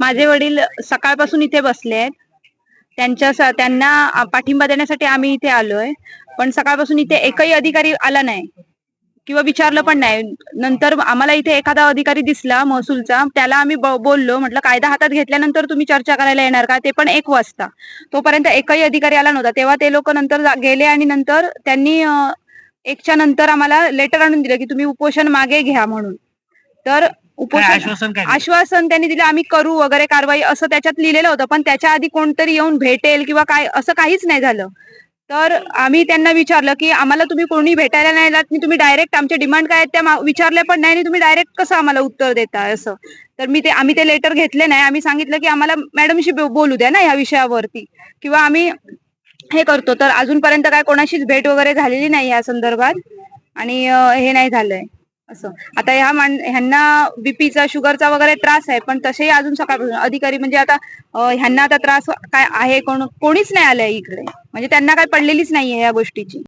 माझे वडील सकाळपासून इथे बसले आहेत. त्यांना पाठिंबा देण्यासाठी आम्ही इथे आलोय. पण सकाळपासून इथे एकही अधिकारी आला नाही किंवा विचारलं पण नाही. नंतर आम्हाला इथे एखादा अधिकारी दिसला महसूलचा, त्याला आम्ही बोललो, म्हटलं कायदा हातात घेतल्यानंतर तुम्ही चर्चा करायला येणार का? ते पण 1 वाजता. तोपर्यंत एकही अधिकारी आला नव्हता. तेव्हा ते लोक नंतर गेले आणि नंतर त्यांनी 1च्या नंतर आम्हाला लेटर आणून दिलं की तुम्ही उपोषण मागे घ्या म्हणून. तर आश्वासन त्यांनी दिलं, आम्ही करू वगैरे कारवाई असं त्याच्यात लिहिलेलं होतं. पण त्याच्या आधी कोणतरी येऊन भेटेल किंवा काय असं काहीच नाही झालं. तर आम्ही त्यांना विचारलं की आम्हाला तुम्ही कोणी भेटायला नाही आलात आणि तुम्ही डायरेक्ट आमच्या डिमांड काय आहेत त्या विचारल्या पण नाही आणि तुम्ही डायरेक्ट कसं आम्हाला उत्तर देताय असं. तर आम्ही ते लेटर घेतले नाही. आम्ही सांगितलं की आम्हाला मॅडमशी बोलू द्या ना ह्या विषयावरती किंवा आम्ही हे करतो. तर अजूनपर्यंत काय कोणाशीच भेट वगैरे झालेली नाही या संदर्भात आणि हे नाही झालंय असं. आता ह्यांना बीपीचा शुगरचा वगैरे त्रास आहे, पण तसेही अजून सकाळपासून अधिकारी म्हणजे आता ह्यांना आता त्रास काय आहे कोणीच नाही आलंय इकडे, म्हणजे त्यांना काय पडलेलीच नाहीये या गोष्टीची.